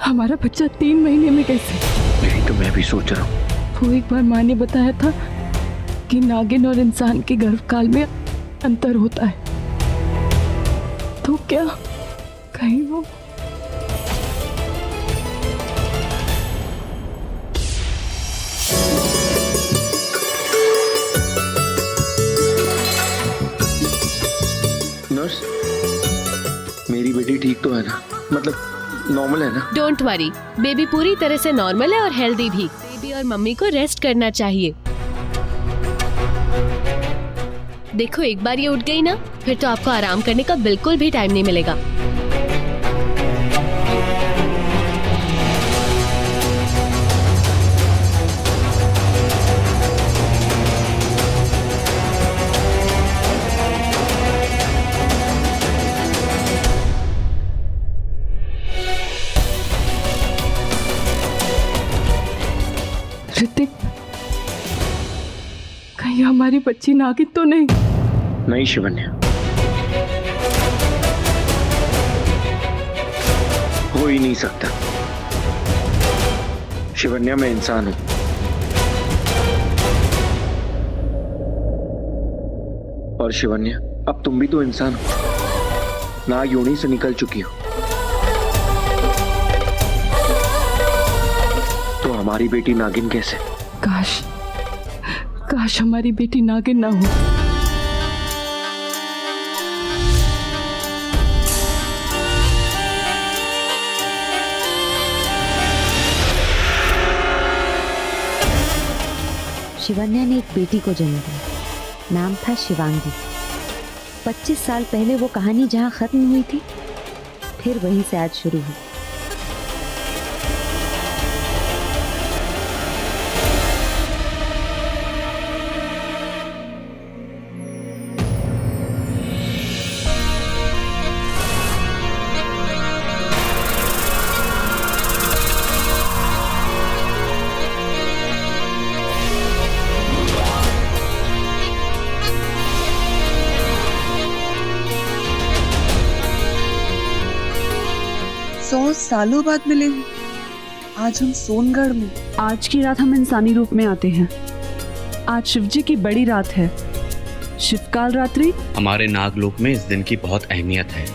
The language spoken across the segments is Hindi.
हमारा बच्चा 3 महीने में कैसे? यही तो मैं भी सोच रहा हूँ। वो एक बार माँ ने बताया था कि नागिन और इंसान के गर्भकाल में अंतर होता है। तो क्या कहीं वो नर्स, मेरी बेटी ठीक तो है ना? मतलब नॉर्मल है ना? डोंट वरी, बेबी पूरी तरह से नॉर्मल है और हेल्दी भी। बेबी और मम्मी को रेस्ट करना चाहिए। देखो एक बार ये उठ गई ना, फिर तो आपको आराम करने का बिल्कुल भी टाइम नहीं मिलेगा। ऋतिक, कहीं हमारी बच्ची नागिन तो नहीं? नहीं शिवन्या, हो ही नहीं सकता। शिवन्या, मैं इंसान हूं। और शिवन्या, अब तुम भी तो इंसान हो ना, योनि से निकल चुकी हो। तो हमारी बेटी नागिन कैसे? काश काश हमारी बेटी नागिन ना हो। शिवन्या ने एक बेटी को जन्म दिया, नाम था शिवांगी। 25 साल पहले वो कहानी जहाँ खत्म हुई थी, फिर वहीं से आज शुरू हुई। सालों बाद मिले हैं आज हम सोनगढ़ में। आज की रात हम इंसानी रूप में आते हैं। आज शिवजी की बड़ी रात है, शिवकाल रात्रि। हमारे नागलोक में इस दिन की बहुत अहमियत है।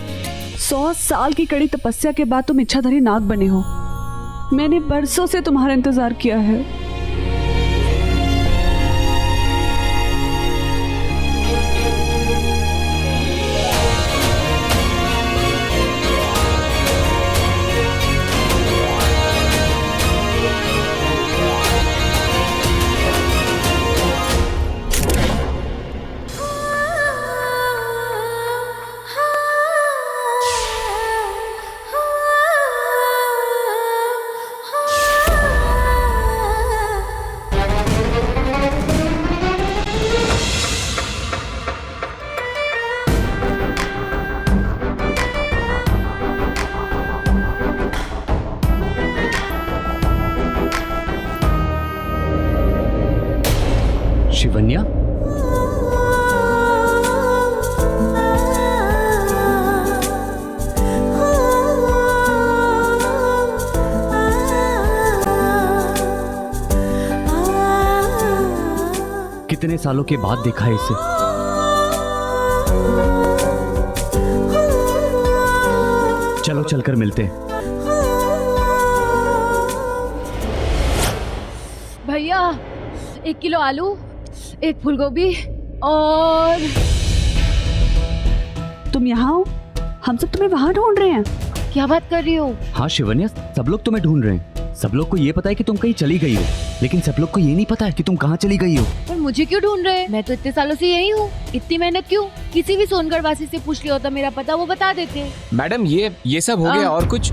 100 साल की कड़ी तपस्या के बाद तुम इच्छाधारी नाग बने हो। मैंने बरसों से तुम्हारा इंतजार किया है। शिवन्या, कितने सालों के बाद देखा है इसे। चलो चलकर मिलते हैं। भैया 1 किलो आलू, 1 फूलगोभी और तुम यहाँ हो? हम सब तुम्हें वहाँ ढूंढ रहे हैं। क्या बात कर रही हो? हाँ शिवन्या, सब लोग तुम्हें ढूंढ रहे हैं। सब लोग को ये पता है कि तुम कहीं चली गई हो, लेकिन सब लोग को ये नहीं पता है कि तुम कहाँ चली गई हो। पर मुझे क्यों ढूंढ रहे हैं? मैं तो इतने सालों से यही हूँ। इतनी मेहनत क्यों? किसी भी सोनगढ़ वासी से पूछ लिया होता मेरा पता, वो बता देते। मैडम ये सब हो गया और कुछ?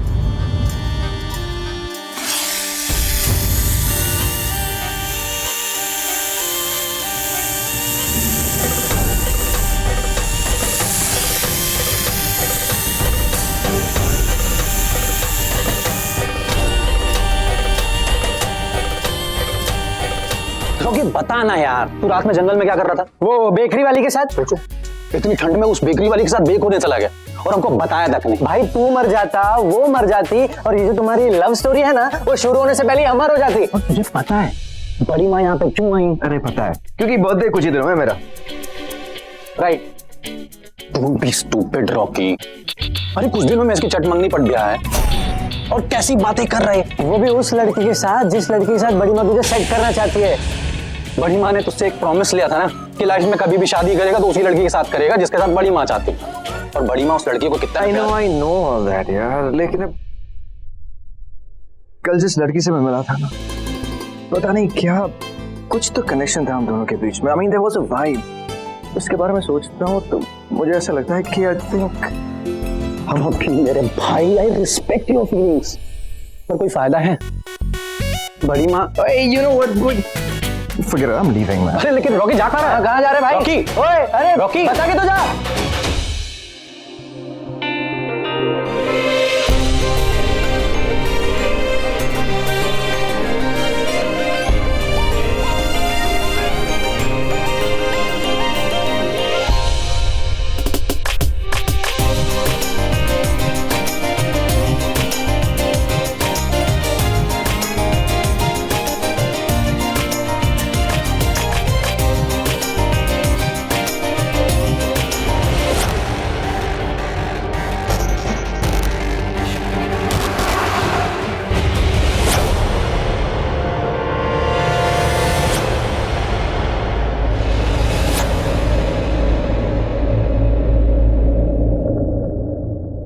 रोकी, बता ना यार, तू रात में जंगल में क्या कर रहा था? वो बेकरी वाली के साथ? सोचो, इतनी ठंड में उस बेकरी वाली के साथ बेक होने चला गया और हमको बताया तक नहीं। भाई तू मर जाता, वो मर जाती, और ये जो तुम्हारी लव स्टोरी है ना, वो शुरू होने से पहले अमर हो जाती। और तुझे पता है बड़ी माँ यहाँ पे क्यों आई? अरे पता है, क्योंकि बर्थडे कुछ ही दिनों में मेरा। Right. Don't be stupid Rocky. अरे कुछ दिनों में इसकी चटमंगनी पड़ गया है और कैसी बातें कर रहे, वो भी उस लड़की के साथ जिस लड़की के साथ बड़ी माँ तुझे सेट करना चाहती है। बड़ी माँ ने तुझसे एक प्रॉमिस लिया था ना कि लाइफ में कभी भी शादी करेगा तो उसी लड़की के साथ करेगा जिसके साथ बड़ी माँ चाहती। और बड़ी माँ उस लड़की को कितना आई नो ऑल दैट यार, लेकिन अब कल जिस लड़की से मैं मिला था ना, पता नहीं क्या कुछ तो कनेक्शन था हम दोनों के बीच में। I mean there was a vibe. उसके बारे में सोचता हूँ तो मुझे ऐसा लगता है कि आई थिंक हम मेरे भाई, आई रिस्पेक्ट योर फीलिंग्स, पर कोई फायदा है? बड़ी माँ, you know what, forget it, I am leaving man. अरे लेकिन रॉकी जा कहाँ रहा है? कहाँ जा रहे भाई? रॉकी, ओए अरे रॉकी बता के तो जा।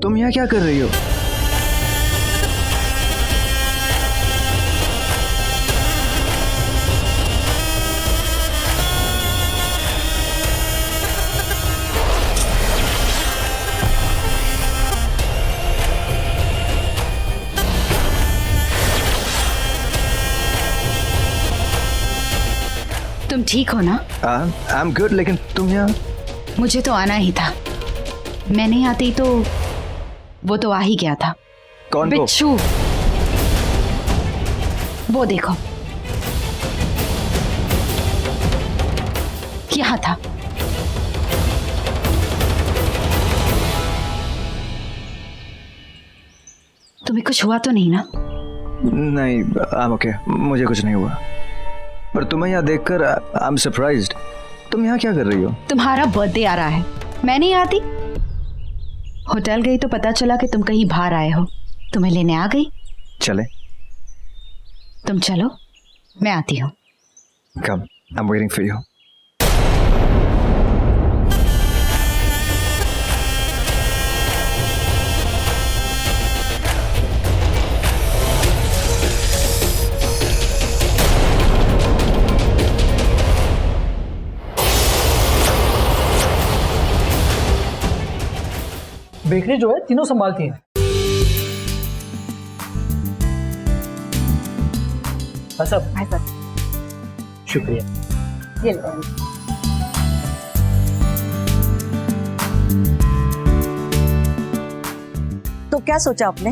तुम यहाँ क्या कर रही हो? तुम ठीक हो ना? आई एम गुड, लेकिन तुम यहाँ? मुझे तो आना ही था। मैं नहीं आती तो वो तो आ ही गया था। कौन? बिच्छू, वो देखो यहाँ था। तुम्हें कुछ हुआ तो नहीं ना? नहीं, आई एम ओके, मुझे कुछ नहीं हुआ। पर तुम्हें यहाँ देखकर आई एम सरप्राइज्ड। तुम यहाँ क्या कर रही हो? तुम्हारा बर्थडे आ रहा है, मैं नहीं आती। होटल गई तो पता चला कि तुम कहीं बाहर आए हो, तुम्हें लेने आ गई। चले? तुम चलो, मैं आती हूँ। Come, I am waiting for you. Bakery जो है तीनों संभालती हैं। बस अब शुक्रिया। ये लो। तो क्या सोचा आपने?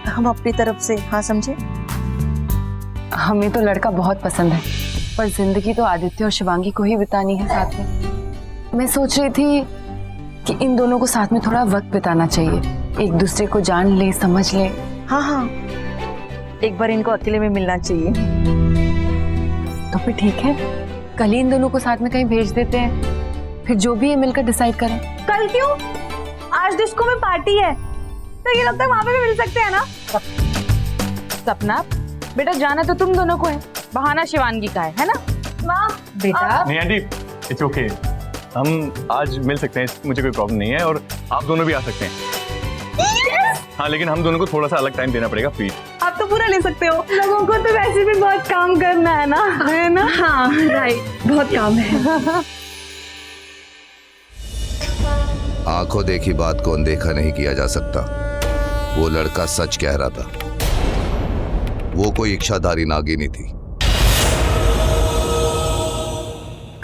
हम अपनी तरफ से हाँ समझे। हमें तो लड़का बहुत पसंद है, पर जिंदगी तो आदित्य और शिवांगी को ही बितानी है साथ में। मैं सोच रही थी कि इन दोनों को साथ में थोड़ा वक्त बिताना चाहिए, एक दूसरे को जान ले, समझ ले। हाँ हाँ, एक बार इनको अकेले में मिलना चाहिए। तो फिर ठीक है, कल ही इन दोनों को साथ में कहीं भेज देते हैं, फिर जो भी है मिलकर डिसाइड करें। कल क्यों? आज डिस्को में पार्टी है, तो ये लगता है वहां पे भी मिल सकते हैं ना। सपना बेटा, जाना तो तुम दोनों को है, बहाना शिवांगी का है ना? माँ बेटा नहीं आंटी, इट्स ओके, हम आज मिल सकते हैं, मुझे कोई प्रॉब्लम नहीं है, और आप दोनों भी आ सकते हैं। हाँ, लेकिन हम दोनों को थोड़ा सा अलग टाइम देना पड़ेगा प्लीज। आप तो पूरा ले सकते हो, लोगों को तो वैसे भी बहुत काम करना है ना, है ना? हाँ राइट, बहुत काम है। आंखों देखी बात को अनदेखा नहीं किया जा सकता। वो लड़का सच कह रहा था, वो कोई इच्छाधारी नागिनी थी।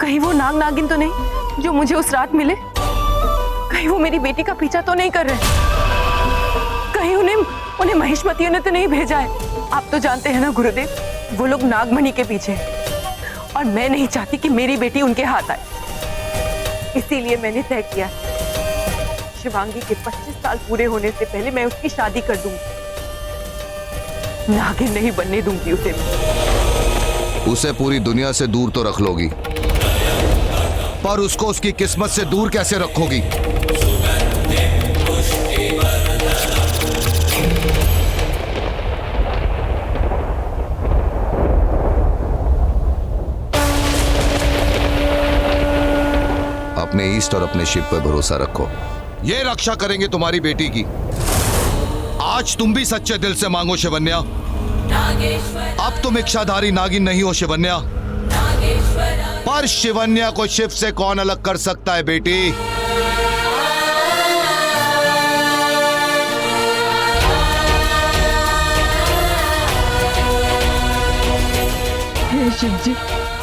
कहीं वो नाग नागिन तो नहीं जो मुझे उस रात मिले? कहीं वो मेरी बेटी का पीछा तो नहीं कर रहे? कहीं उन्हें महिष्मतियों ने तो नहीं भेजा है? आप तो जानते हैं ना गुरुदेव, वो लोग नागमणि के पीछे हैं, और मैं नहीं चाहती कि मेरी बेटी उनके हाथ आए। इसीलिए मैंने तय किया शिवांगी के 25 साल पूरे होने से पहले मैं उसकी शादी कर दूंगी। नागिन नहीं बनने दूंगी उसे। उसे पूरी दुनिया से दूर तो रख लोगी, पर उसको उसकी किस्मत से दूर कैसे रखोगी? अपने ईस्ट और अपने शिव पे भरोसा रखो, ये रक्षा करेंगे तुम्हारी बेटी की। आज तुम भी सच्चे दिल से मांगो शिवन्या। अब तुम इच्छाधारी नागिन नहीं हो शिवन्या, पर शिवन्या को शिव से कौन अलग कर सकता है बेटी? हे शिव जी,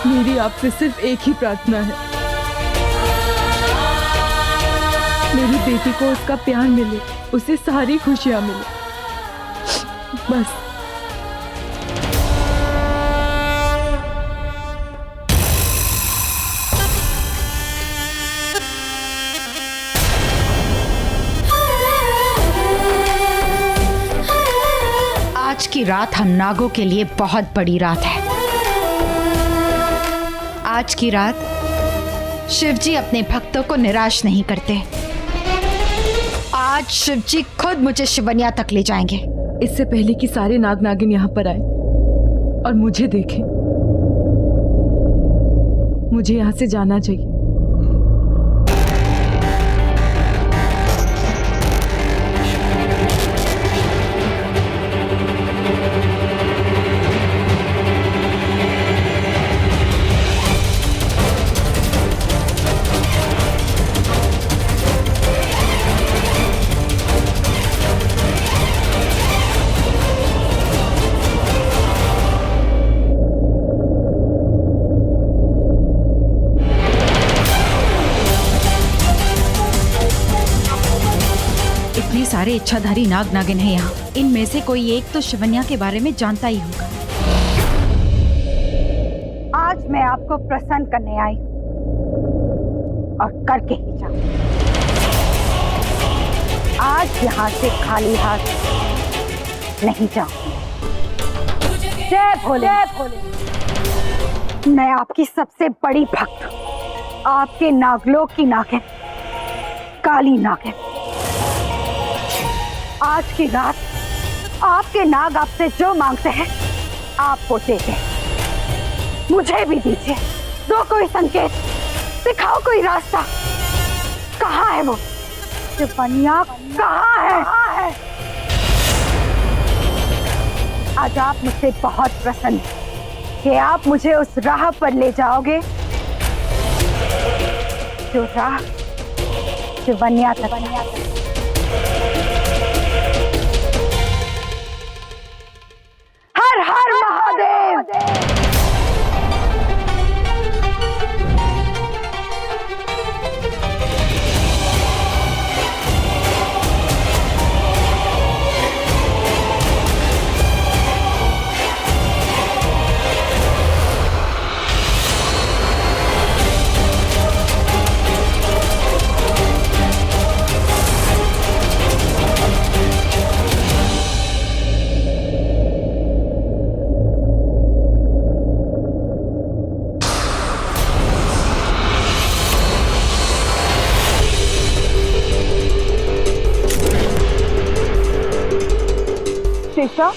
मेरी आपसे सिर्फ एक ही प्रार्थना है, मेरी बेटी को उसका प्यार मिले, उसे सारी खुशियां मिले, बस। आज की रात हम नागों के लिए बहुत बड़ी रात है। आज की रात शिवजी अपने भक्तों को निराश नहीं करते। आज शिवजी खुद मुझे शिवन्या तक ले जाएंगे। इससे पहले कि सारे नाग नागिन यहाँ पर आए और मुझे देखें, मुझे यहाँ से जाना चाहिए। सारे इच्छाधारी नाग नागिन हैं यहाँ। इनमें से कोई एक तो शिवन्या के बारे में जानता ही होगा। आज मैं आपको प्रसन्न करने आई और करके ही जाऊं। आज यहाँ से खाली हाथ नहीं जाऊंगी। जय भोले, जय भोले। मैं आपकी सबसे बड़ी भक्त, आपके नागलोक की नागिन, काली नागिन। आज की रात आपके नाग आपसे जो मांगते हैं आपको देते हैं। मुझे भी दीजिए, दो कोई संकेत, दिखाओ कोई रास्ता। कहाँ है वो शिवन्या, कहाँ है? आज आप मुझसे बहुत प्रसन्न हैं कि आप मुझे उस राह पर ले जाओगे जो राह शिवन्या तक। हर हर महादेव। शेषा,